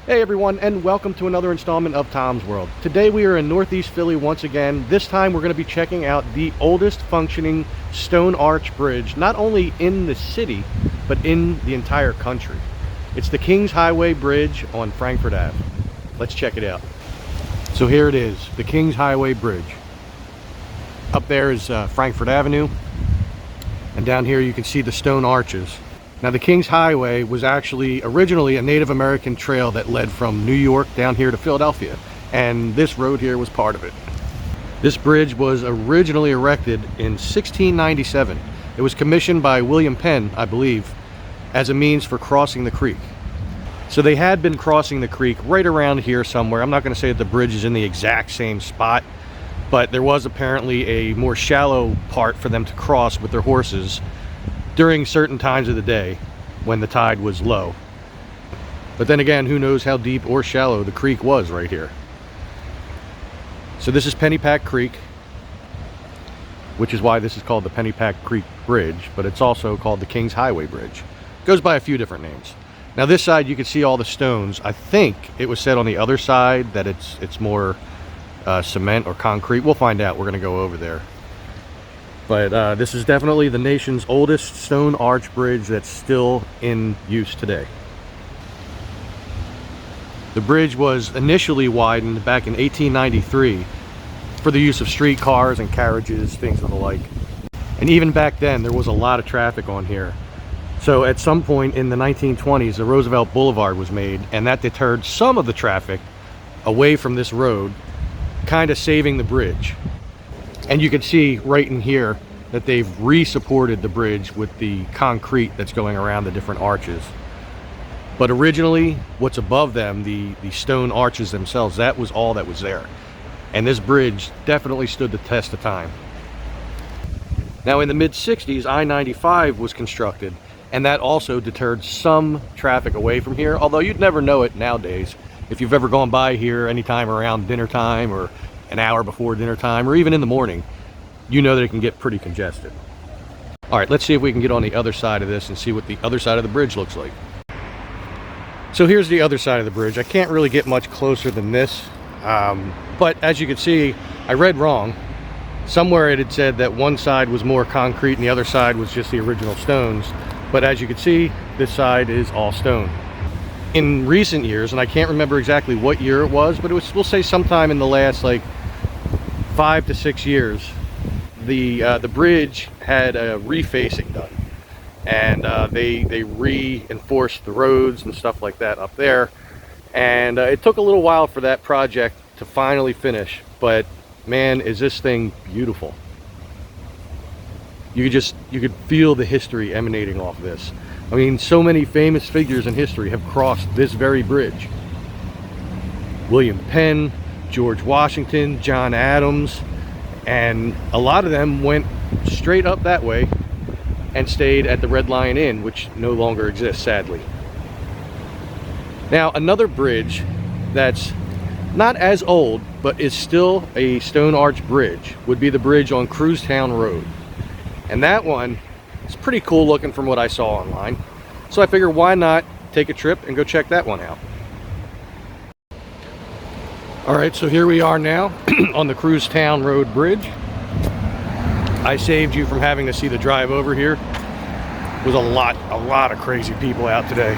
Hey everyone, and welcome to another installment of Tom's World. Today we are in Northeast Philly once again. This time we're going to be checking out the oldest functioning stone arch bridge, not only in the city, but in the entire country. It's the Kings Highway Bridge on Frankfort Ave. Let's check it out. So here it is, the Kings Highway Bridge. Up there is Frankfort Avenue, and down here you can see the stone arches. Now the Kings Highway was actually originally a Native American trail that led from New York down here to Philadelphia, and this road here was part of it. This bridge was originally erected in 1697. It was commissioned by William Penn, I believe, as a means for crossing the creek. So they had been crossing the creek right around here somewhere. I'm not going to say that the bridge is in the exact same spot, but there was apparently a more shallow part for them to cross with their horses during certain times of the day when the tide was low. But then again, who knows how deep or shallow the creek was right here. So this is Pennypack Creek, which is why this is called the Pennypack Creek Bridge, but it's also called the Kings Highway Bridge. It goes by a few different names. Now this side you can see all the stones. I think it was said on the other side that it's more cement or concrete. We'll find out. We're going to go over there. But this is definitely the nation's oldest stone arch bridge that's still in use today. The bridge was initially widened back in 1893 for the use of streetcars and carriages, things of the like. And even back then, there was a lot of traffic on here. So at some point in the 1920s, the Roosevelt Boulevard was made, and that deterred some of the traffic away from this road, kind of saving the bridge. And you can see right in here that they've re-supported the bridge with the concrete that's going around the different arches. But originally, what's above them, the stone arches themselves, that was all that was there. And this bridge definitely stood the test of time. Now in the mid-60s, I-95 was constructed, and that also deterred some traffic away from here, although you'd never know it nowadays. If you've ever gone by here anytime around dinner time or an hour before dinner time, or even in the morning, you know that it can get pretty congested. All right, let's see if we can get on the other side of this and see what the other side of the bridge looks like. So here's the other side of the bridge. I can't really get much closer than this, but as you can see, I read wrong. Somewhere it had said that one side was more concrete and the other side was just the original stones. But as you can see, this side is all stone. In recent years, and I can't remember exactly what year it was, but it was, we'll say sometime in the last like 5 to 6 years, the bridge had a refacing done, and they reinforced the roads and stuff like that up there, and it took a little while for that project to finally finish. But man, is this thing beautiful. You could feel the history emanating off this. I mean, so many famous figures in history have crossed this very bridge. William Penn, George Washington, John Adams, and a lot of them went straight up that way and stayed at the Red Lion Inn, which no longer exists, sadly. Now, another bridge that's not as old, but is still a stone arch bridge, would be the bridge on Krewstown Road. And that one, it's pretty cool looking from what I saw online. So I figured, why not take a trip and go check that one out. All right, so here we are now on the Krewstown Road Bridge. I saved you from having to see the drive over here. There's a lot of crazy people out today.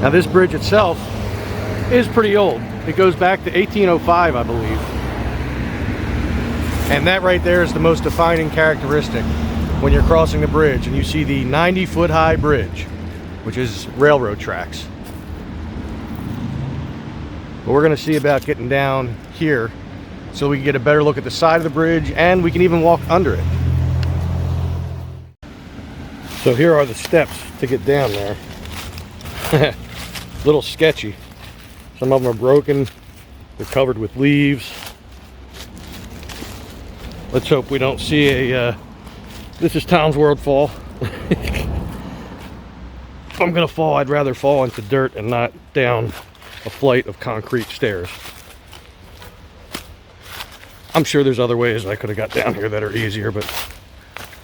Now this bridge itself is pretty old. It goes back to 1805, I believe. And that right there is the most defining characteristic when you're crossing the bridge and you see the 90-foot high bridge, which is railroad tracks. But we're going to see about getting down here so we can get a better look at the side of the bridge, and we can even walk under it. So here are the steps to get down there. A little sketchy. Some of them are broken. They're covered with leaves. Let's hope we don't see a this is Tom's World fall. If I'm gonna fall, I'd rather fall into dirt and not down a flight of concrete stairs. I'm sure there's other ways I could have got down here that are easier, but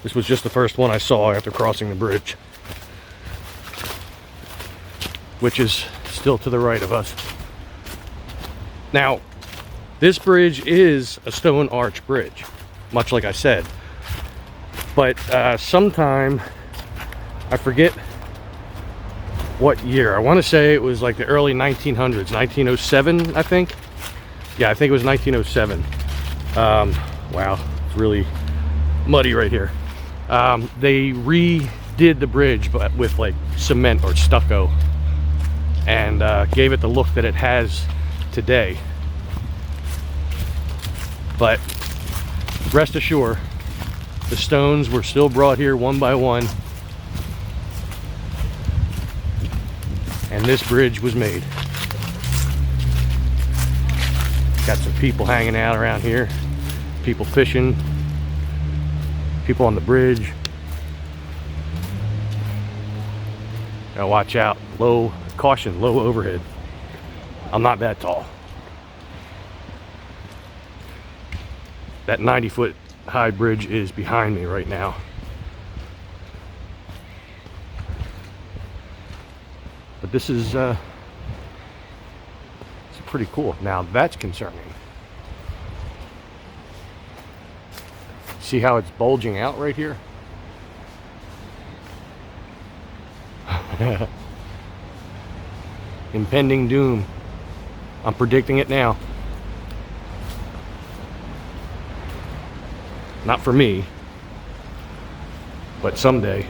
This was just the first one I saw after crossing the bridge, which is still to the right of us. Now, this bridge is a stone arch bridge, much like I said. But sometime, I forget what year. I want to say it was like the early 1900s, 1907, I think. Yeah, I think it was 1907. Wow, it's really muddy right here. They redid the bridge, but with like cement or stucco, and gave it the look that it has today. But rest assured, the stones were still brought here one by one, and this bridge was made. Got some people hanging out around here, people fishing, people on the bridge. Now watch out, caution, low overhead. I'm not that tall. That 90-foot high bridge is behind me right now. But this is it's pretty cool. Now that's concerning. See how it's bulging out right here? Impending doom. I'm predicting it now. Not for me, but someday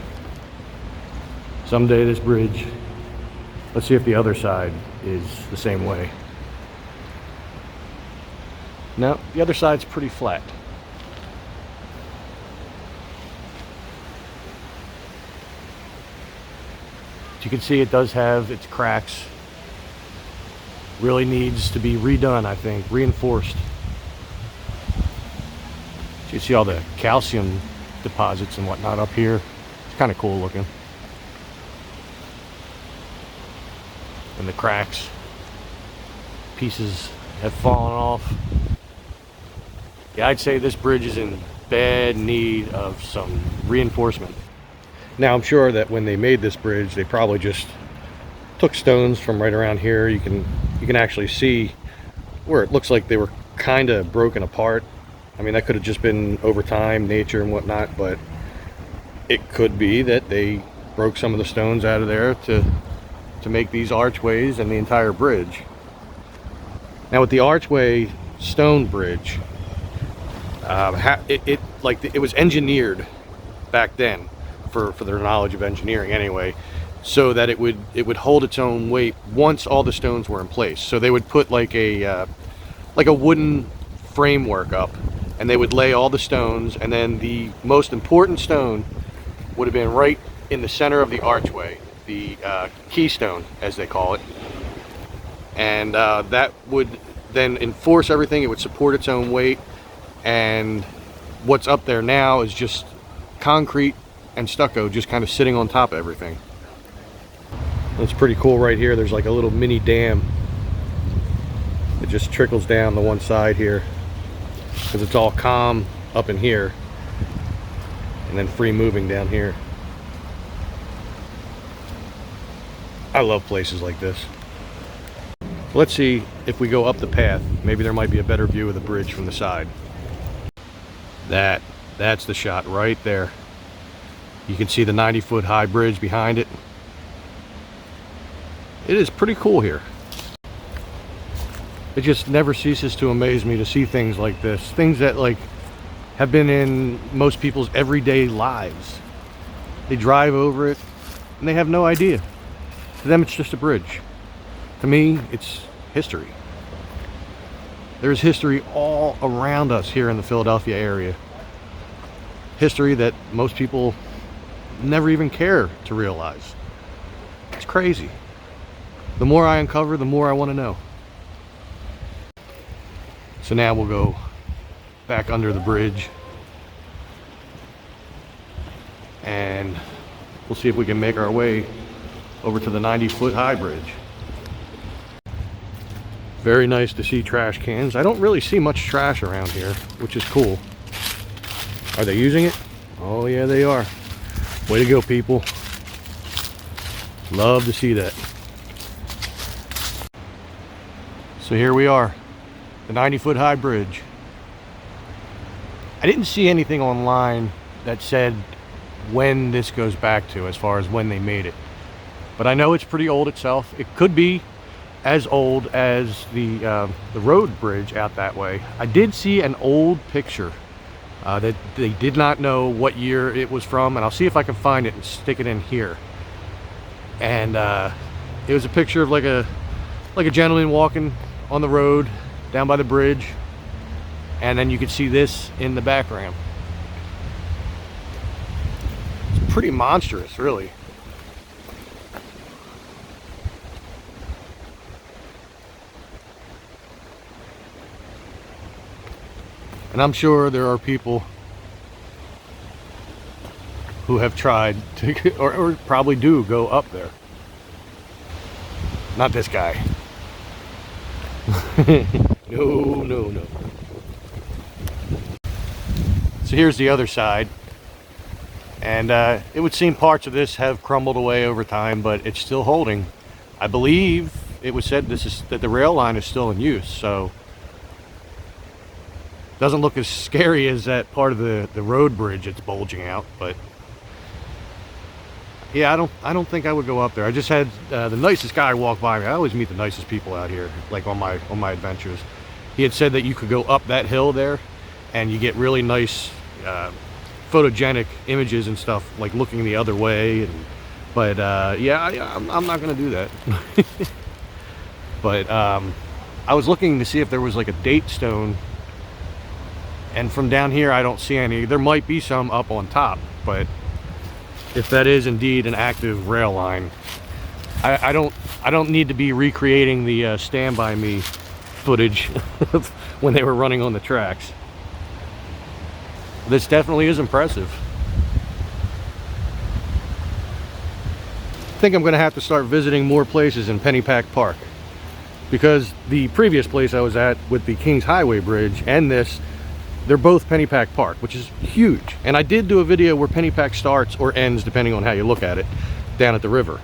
this bridge, let's see if the other side is the same way. No, the other side's pretty flat. As you can see, it does have its cracks. Really needs to be redone, I think, reinforced. You see all the calcium deposits and whatnot up here. It's kind of cool looking. And the cracks, pieces have fallen off. Yeah, I'd say this bridge is in bad need of some reinforcement. Now I'm sure that when they made this bridge, they probably just took stones from right around here. You can actually see where it looks like they were kind of broken apart. I mean, that could have just been over time, nature and whatnot, but it could be that they broke some of the stones out of there to make these archways and the entire bridge. Now with the archway stone bridge, it was engineered back then, for their knowledge of engineering anyway, so that it would hold its own weight once all the stones were in place. So they would put like a wooden framework up, and they would lay all the stones, and then the most important stone would have been right in the center of the archway, the keystone as they call it, and that would then enforce everything. It would support its own weight, and what's up there now is just concrete and stucco just kind of sitting on top of everything. It's pretty cool right here. There's like a little mini dam. It just trickles down the one side here, because it's all calm up in here and then free moving down here. I love places like this. Let's see if we go up the path. Maybe there might be a better view of the bridge from the side. That's the shot right there. You can see the 90-foot high bridge behind it. It is pretty cool here. It just never ceases to amaze me to see things like this. Things that like have been in most people's everyday lives. They drive over it and they have no idea. To them, it's just a bridge. To me, it's history. There's history all around us here in the Philadelphia area. History that most people never even care to realize. It's crazy. The more I uncover, the more I want to know. So now we'll go back under the bridge and we'll see if we can make our way over to the 90-foot high bridge. Very nice to see trash cans. I don't really see much trash around here, which is cool. Are they using it? Oh yeah, they are. Way to go, people. Love to see that. So here we are, the 90-foot high bridge. I didn't see anything online that said when this goes back to, as far as when they made it. But I know it's pretty old itself. It could be as old as the road bridge out that way. I did see an old picture that they did not know what year it was from, and I'll see if I can find it and stick it in here. And it was a picture of like a gentleman walking on the road down by the bridge, and then you could see this in the background. It's pretty monstrous, really. And I'm sure there are people who have tried to, or probably do go up there. Not this guy. No. So here's the other side. And it would seem parts of this have crumbled away over time, but it's still holding. I believe it was said that the rail line is still in use, so doesn't look as scary as that part of the road bridge that's bulging out. But yeah, I don't think I would go up there. I just had the nicest guy walk by me. I always meet the nicest people out here, like on my adventures. He had said that you could go up that hill there and you get really nice photogenic images and stuff, like looking the other way. But yeah, I'm not gonna do that. But I was looking to see if there was like a date stone, and from down here I don't see any. There might be some up on top, but if that is indeed an active rail line, I don't need to be recreating the Stand By Me footage of when they were running on the tracks. This definitely is impressive. I think I'm going to have to start visiting more places in Pennypack Park, because the previous place I was at with the Kings Highway Bridge and this, they're both Pennypack Park, which is huge. And I did do a video where Pennypack starts or ends, depending on how you look at it, down at the river.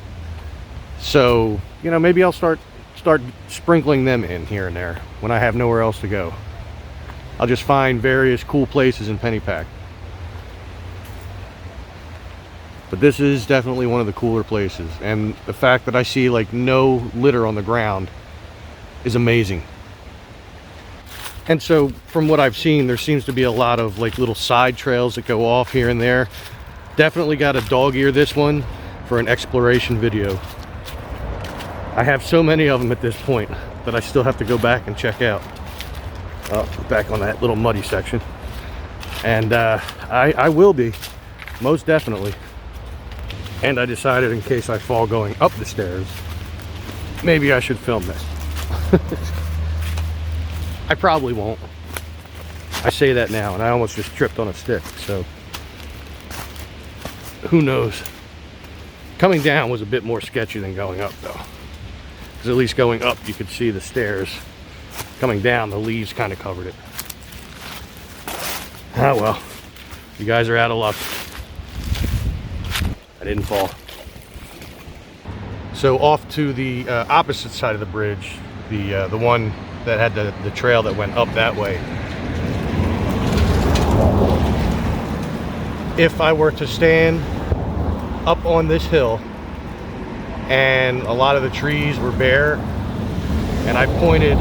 So, you know, maybe I'll start sprinkling them in here and there when I have nowhere else to go. I'll just find various cool places in Pennypack. But this is definitely one of the cooler places. And the fact that I see like no litter on the ground is amazing. And so from what I've seen, there seems to be a lot of like little side trails that go off here and there. Definitely got to dog ear this one for an exploration video. I have so many of them at this point that I still have to go back and check out. Back on that little muddy section. And I will be, most definitely. And I decided, in case I fall going up the stairs, maybe I should film this. I probably won't. I say that now, and I almost just tripped on a stick, so who knows. Coming down was a bit more sketchy than going up, though, because at least going up you could see the stairs. Coming down, the leaves kind of covered it. Ah well, you guys are out of luck. I didn't fall. So off to the opposite side of the bridge, the one that had the trail that went up that way. If I were to stand up on this hill and a lot of the trees were bare and I pointed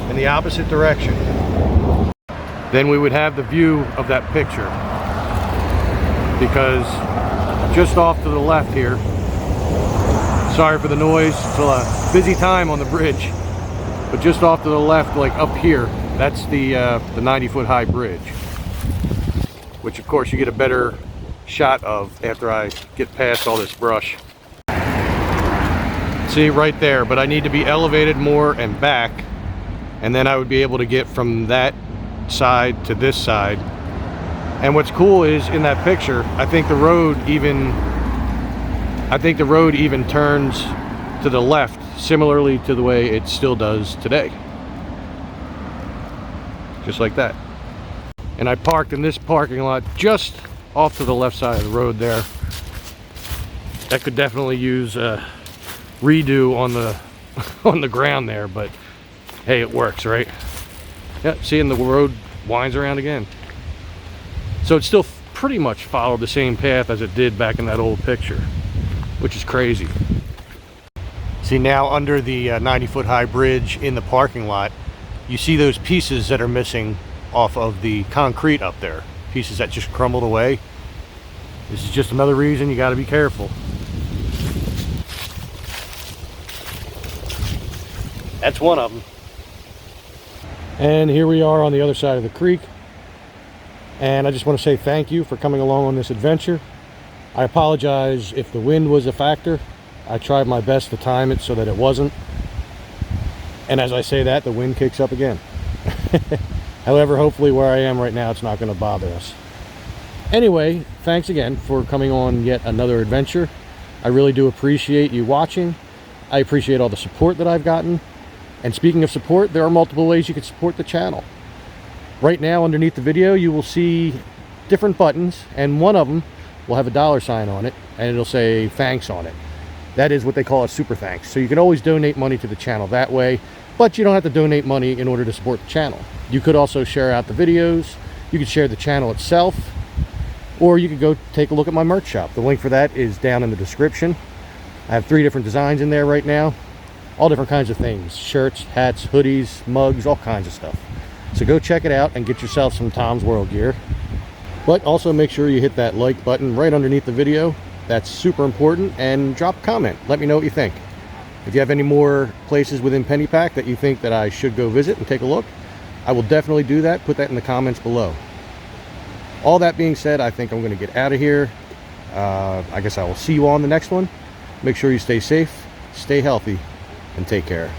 in the opposite direction, then we would have the view of that picture. Because just off to the left here, sorry for the noise, it's a busy time on the bridge, but just off to the left, like up here, that's the 90-foot high bridge, which of course you get a better shot of after I get past all this brush. See, right there, but I need to be elevated more and back, and then I would be able to get from that side to this side. And what's cool is in that picture, I think the road even turns to the left, similarly to the way it still does today. Just like that. And I parked in this parking lot just off to the left side of the road there. That could definitely use a redo on the on the ground there, but hey, it works, right? Yep, seeing the road winds around again. So it still pretty much followed the same path as it did back in that old picture, which is crazy. See, now under the 90-foot high bridge in the parking lot, you see those pieces that are missing off of the concrete up there. Pieces that just crumbled away. This is just another reason you got to be careful. That's one of them. And here we are on the other side of the creek. And I just want to say thank you for coming along on this adventure. I apologize if the wind was a factor. I tried my best to time it so that it wasn't. And as I say that, the wind kicks up again. However, hopefully where I am right now, it's not going to bother us. Anyway, thanks again for coming on yet another adventure. I really do appreciate you watching. I appreciate all the support that I've gotten. And speaking of support, there are multiple ways you can support the channel. Right now, underneath the video, you will see different buttons, and one of them will have a $sign on it, and it'll say thanks on it. That is what they call a super thanks. So you can always donate money to the channel that way, but you don't have to donate money in order to support the channel. You could also share out the videos, you could share the channel itself, or you could go take a look at my merch shop. The link for that is down in the description. I have 3 different designs in there right now. All different kinds of things. Shirts, hats, hoodies, mugs, all kinds of stuff. So go check it out and get yourself some Tom's World gear. But also make sure you hit that like button right underneath the video. That's super important. And drop a comment. Let me know what you think. If you have any more places within Pennypack that you think that I should go visit and take a look, I will definitely do that. Put that in the comments below. All that being said, I think I'm going to get out of here. I guess I will see you all on the next one. Make sure you stay safe, stay healthy, and take care.